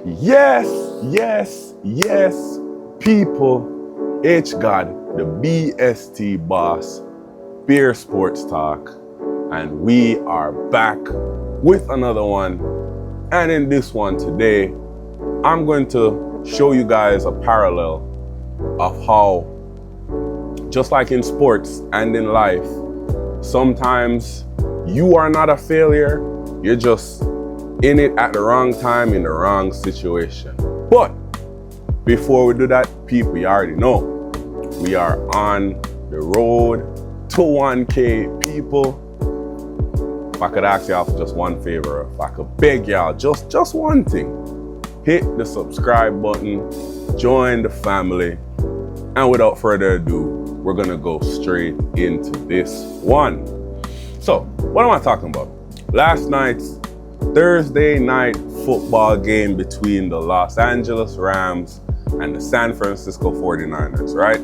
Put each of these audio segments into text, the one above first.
Yes, yes, yes, people. H God, the BST boss, Beer Sports Talk, and we are back with another one. And in this one today, I'm going to show you guys a parallel of how, just like in sports and in life, sometimes you are not a failure, you're just in it at the wrong time, in the wrong situation. But before we do that, people, you already know, we are on the road to 1K, people. If I could ask y'all for just one favor, if I could beg y'all just one thing, hit the subscribe button, join the family, and without further ado, we're gonna go straight into this one. So, what am I talking about? Last night's Thursday night football game between the Los Angeles Rams and the San Francisco 49ers, right?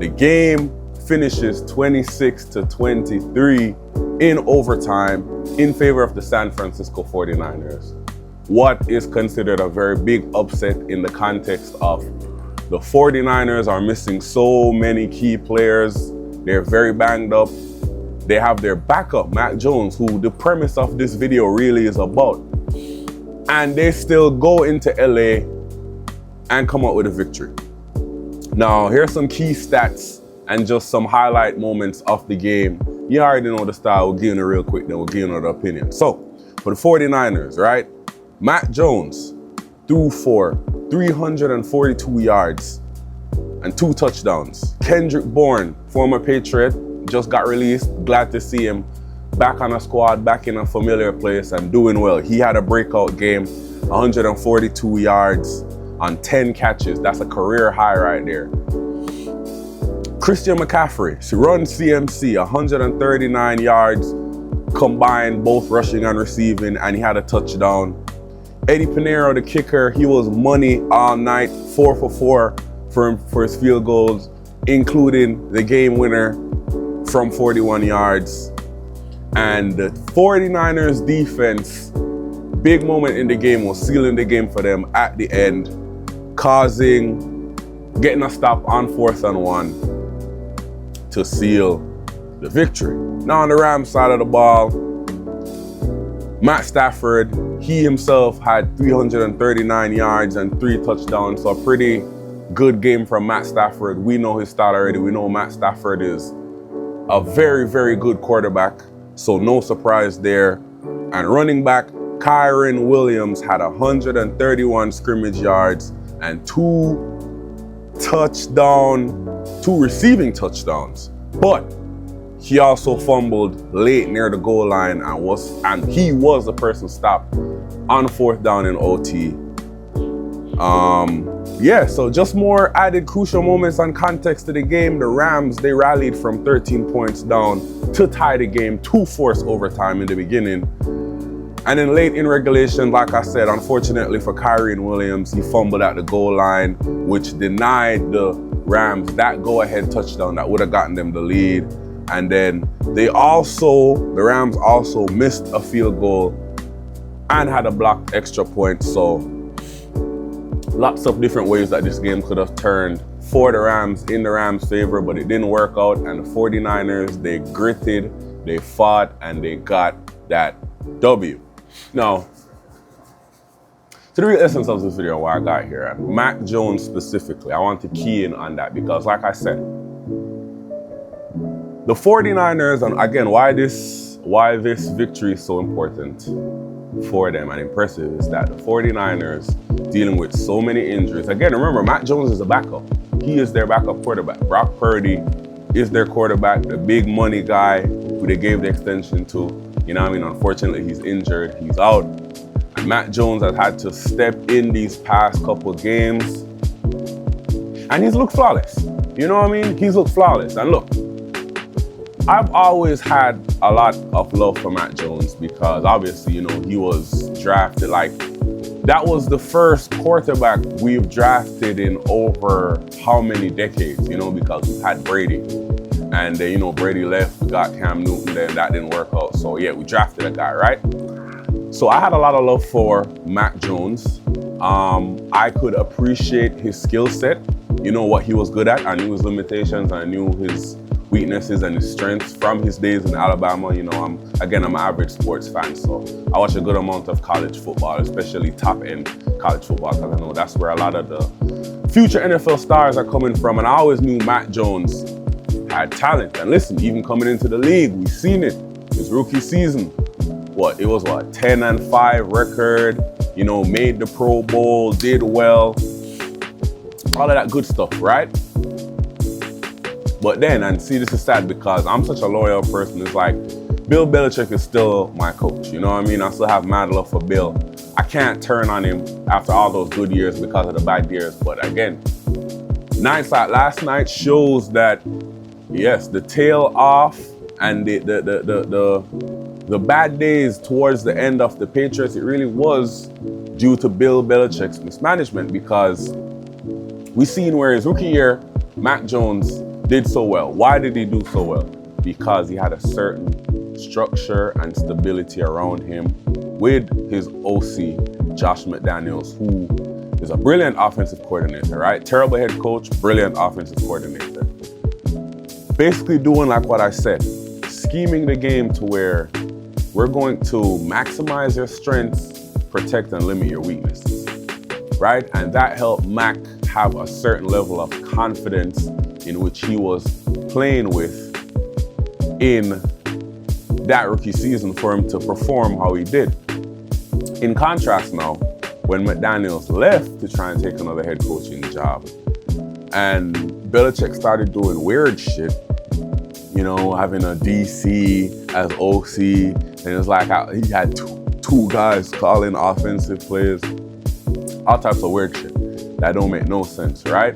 The game finishes 26-23 in overtime in favor of the San Francisco 49ers. What is considered a very big upset in the context of the 49ers are missing so many key players. They're very banged up. They have their backup, Mac Jones, who the premise of this video really is about. And they still go into LA and come out with a victory. Now, here's some key stats and just some highlight moments of the game. You already know the style. We'll give you it real quick, then we'll give you another opinion. So, for the 49ers, right? Mac Jones threw for 342 yards and 2 touchdowns. Kendrick Bourne, former Patriot, just got released. Glad to see him back on a squad, back in a familiar place and doing well. He had a breakout game, 142 yards on 10 catches. That's a career high right there. Christian McCaffrey, run CMC, 139 yards combined, both rushing and receiving, and he had a touchdown. Eddie Pinheiro, the kicker, he was money all night, 4 for 4 for his field goals, including the game winner from 41 yards. And the 49ers defense, big moment in the game, was sealing the game for them at the end, getting a stop on 4th and 1 to seal the victory. Now on the Rams side of the ball, Matt Stafford, he himself had 339 yards and 3 touchdowns, so a pretty good game from Matt Stafford. We know his style already. We know Matt Stafford is a very, very good quarterback, so no surprise there. And running back, Kyren Williams had 131 scrimmage yards and 2 receiving touchdowns. But he also fumbled late near the goal line and he was the person stopped on 4th down in OT. So just more added crucial moments and context to the game. The Rams, they rallied from 13 points down to tie the game, to force overtime in the beginning. And then late in regulation, like I said, unfortunately for Kyren Williams, he fumbled at the goal line, which denied the Rams that go-ahead touchdown that would have gotten them the lead. And then the Rams also missed a field goal and had a blocked extra point. So lots of different ways that this game could have turned for the Rams in the Rams' favor, but it didn't work out. And the 49ers, they gritted, they fought, and they got that W. Now, to the real essence of this video, why I got here, and Mac Jones specifically, I want to key in on that because, like I said, the 49ers, and again, why this victory is so important for them and impressive is that the 49ers dealing with so many injuries. Again, remember, Mac Jones is a backup. He is their backup quarterback. Brock Purdy is their quarterback, the big money guy who they gave the extension to. You know what I mean? Unfortunately, he's injured. He's out. And Mac Jones has had to step in these past couple games. And he's looked flawless. You know what I mean? He's looked flawless. And look, I've always had a lot of love for Mac Jones because obviously, you know, he was drafted that was the first quarterback we've drafted in over how many decades, you know, because we've had Brady. And Brady left, we got Cam Newton, then that didn't work out. So yeah, we drafted a guy, right? So I had a lot of love for Mac Jones. I could appreciate his skill set, what he was good at. I knew his limitations, I knew his weaknesses and his strengths from his days in Alabama. I'm an average sports fan, so I watch a good amount of college football, especially top-end college football, because I know that's where a lot of the future NFL stars are coming from. And I always knew Mac Jones had talent. And listen, even coming into the league, we've seen it. His rookie season, it was 10-5 record, made the Pro Bowl, did well, all of that good stuff, right? But then, and see, this is sad because I'm such a loyal person. It's like, Bill Belichick is still my coach, you know what I mean? I still have mad love for Bill. I can't turn on him after all those good years because of the bad years. But again, last night shows that, yes, the tail off and the bad days towards the end of the Patriots, it really was due to Bill Belichick's mismanagement, because we seen where his rookie year, Mac Jones did so well. Why did he do so well? Because he had a certain structure and stability around him with his OC, Josh McDaniels, who is a brilliant offensive coordinator, right? Terrible head coach, brilliant offensive coordinator. Basically doing like what I said, scheming the game to where we're going to maximize your strengths, protect and limit your weaknesses, right? And that helped Mac have a certain level of confidence in which he was playing with in that rookie season for him to perform how he did. In contrast now, when McDaniels left to try and take another head coaching job, and Belichick started doing weird shit, having a DC as OC, and it's like he had two guys calling offensive plays, all types of weird shit that don't make no sense, right?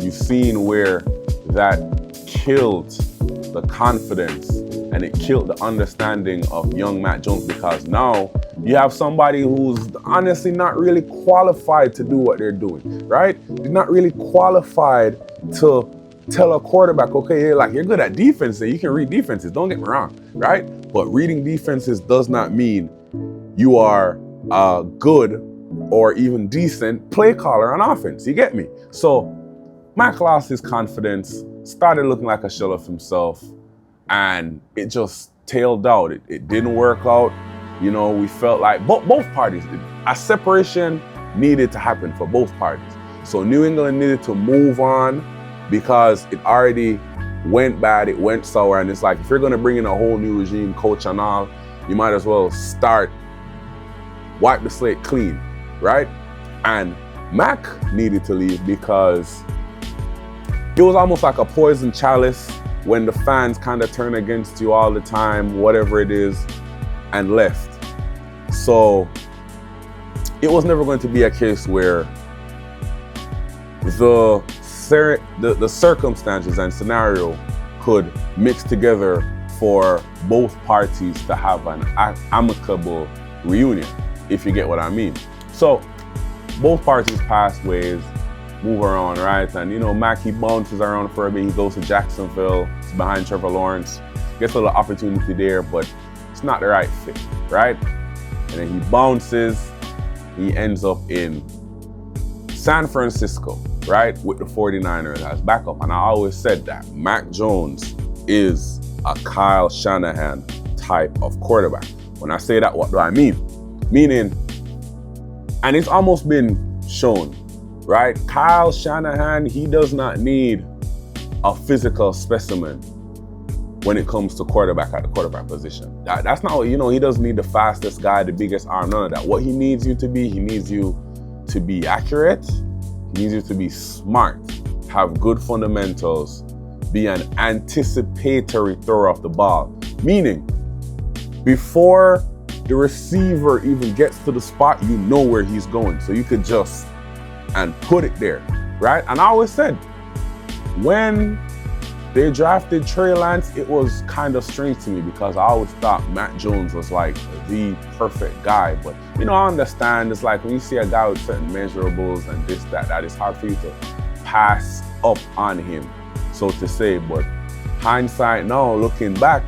You've seen where that killed the confidence and it killed the understanding of young Mac Jones, because now you have somebody who's honestly not really qualified to do what they're doing, right? They're not really qualified to tell a quarterback, okay, you're good at defense and you can read defenses, don't get me wrong, right? But reading defenses does not mean you are a good or even decent play caller on offense, you get me? So Mac lost his confidence, started looking like a shell of himself, and it just tailed out. It didn't work out. We felt like both parties, a separation needed to happen for both parties. So New England needed to move on because it already went bad, it went sour, and it's like, if you're gonna bring in a whole new regime, coach and all, you might as well wipe the slate clean, right? And Mac needed to leave because it was almost like a poison chalice when the fans kind of turn against you all the time, whatever it is, and left. So it was never going to be a case where the circumstances and scenario could mix together for both parties to have an amicable reunion, if you get what I mean. So both parties passed ways, move around, right? And Mac, he bounces around for a bit. He goes to Jacksonville, it's behind Trevor Lawrence, gets a little opportunity there, but it's not the right fit, right? And then he bounces, he ends up in San Francisco, right? With the 49ers as backup. And I always said that Mac Jones is a Kyle Shanahan type of quarterback. When I say that, what do I mean? Meaning, and it's almost been shown, right? Kyle Shanahan, he does not need a physical specimen when it comes to quarterback at the quarterback position. That's not what, he doesn't need the fastest guy, the biggest arm, none of that. What he needs you to be, he needs you to be accurate, he needs you to be smart, have good fundamentals, be an anticipatory thrower of the ball. Meaning, before the receiver even gets to the spot, you know where he's going. So you could just and put it there, right? And I always said, when they drafted Trey Lance, it was kind of strange to me because I always thought Mac Jones was like the perfect guy. But, I understand, it's like when you see a guy with certain measurables and this, that it's hard for you to pass up on him, so to say. But hindsight now, looking back,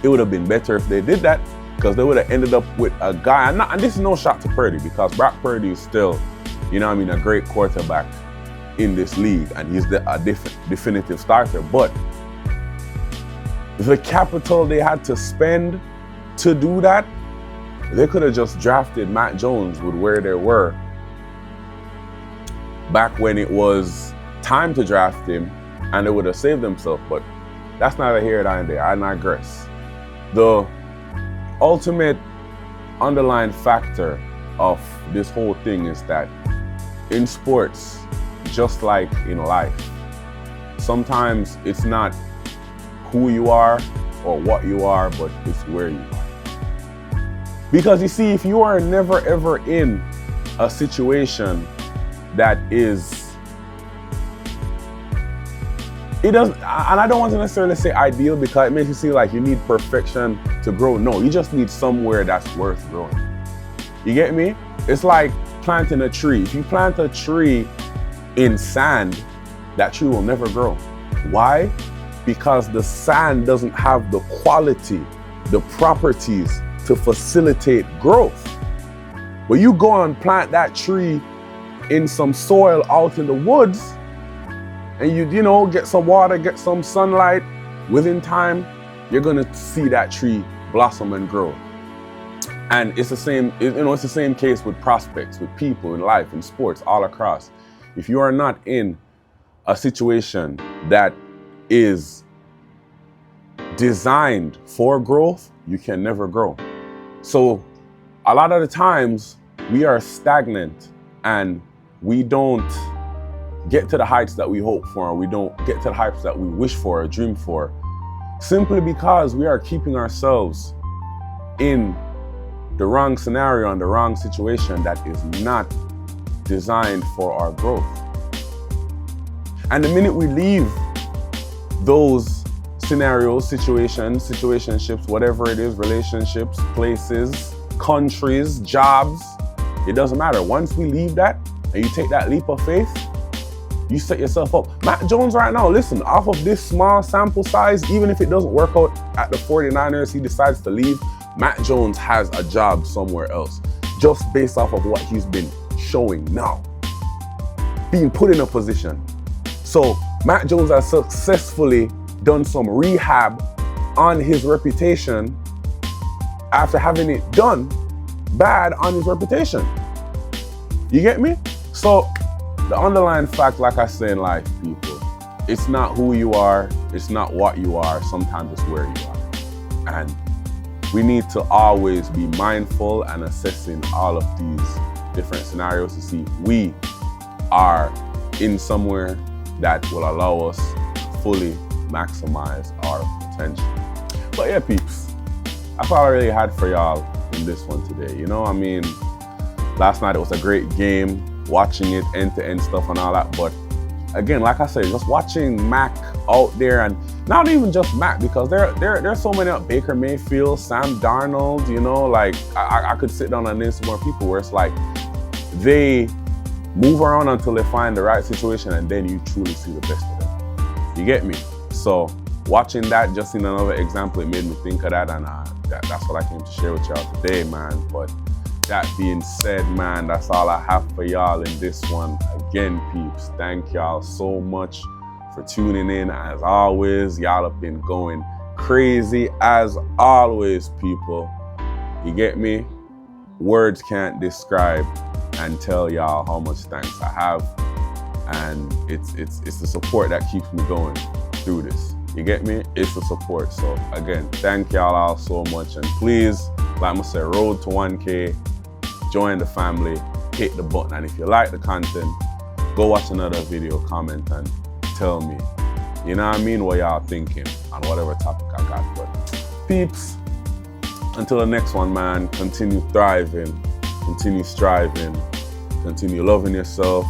it would have been better if they did that. because they would have ended up with a guy, and this is no shot to Purdy, because Brock Purdy is still, a great quarterback in this league, and he's a definitive starter. But the capital they had to spend to do that, they could have just drafted Mac Jones with where they were back when it was time to draft him, and they would have saved themselves. But that's neither here nor there. I digress. The ultimate underlying factor of this whole thing is that in sports, just like in life, sometimes it's not who you are or what you are, but it's where you are. Because you see, if you are never ever in a situation that is, it doesn't, and I don't want to necessarily say ideal, because it makes you seem like you need perfection to grow. No, you just need somewhere that's worth growing. You get me? It's like planting a tree. If you plant a tree in sand, that tree will never grow. Why? Because the sand doesn't have the quality, the properties to facilitate growth. But you go and plant that tree in some soil out in the woods, and you get some water, get some sunlight, within time, you're gonna see that tree blossom and grow. And it's the same, it's the same case with prospects, with people in life, in sports, all across. If you are not in a situation that is designed for growth, you can never grow. So a lot of the times we are stagnant and we don't get to the heights that we hope for, or we don't get to the heights that we wish for or dream for, simply because we are keeping ourselves in the wrong scenario and the wrong situation that is not designed for our growth. And the minute we leave those scenarios, situationships, whatever it is, relationships, places, countries, jobs, it doesn't matter. Once we leave that and you take that leap of faith, you set yourself up. Mac Jones right now, listen, off of this small sample size, even if it doesn't work out at the 49ers, he decides to leave, Mac Jones has a job somewhere else, just based off of what he's been showing now, being put in a position. So Mac Jones has successfully done some rehab on his reputation after having it done bad on his reputation. You get me? So the underlying fact, like I say in life, people, it's not who you are, it's not what you are, sometimes it's where you are. And we need to always be mindful and assessing all of these different scenarios to see if we are in somewhere that will allow us to fully maximize our potential. But yeah, peeps, that's all I really had for y'all in this one today. Last night it was a great game, watching it end-to-end stuff and all that. But again, like I said, just watching Mac out there, and not even just Mac, because there's so many, Baker Mayfield, Sam Darnold, I could sit down and name some more people where it's like they move around until they find the right situation, and then you truly see the best of them. You get me? So watching that, just in another example, it made me think of that, and that's what I came to share with y'all today, man. But that being said, man, that's all I have for y'all in this one. Again, peeps, thank y'all so much for tuning in. As always, y'all have been going crazy as always, people. You get me? Words can't describe and tell y'all how much thanks I have. And it's the support that keeps me going through this. You get me? It's the support. So again, thank y'all all so much. And please, like I said, road to 1K, join the family, hit the button. And if you like the content, go watch another video, comment, and tell me, what y'all thinking on whatever topic I got. But peeps, until the next one, man, continue thriving, continue striving, continue loving yourself,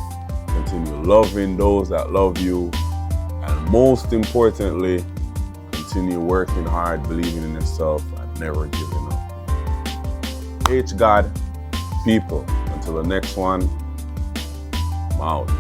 continue loving those that love you, and most importantly, continue working hard, believing in yourself, and never giving up. God, people, until the next one, I'm out.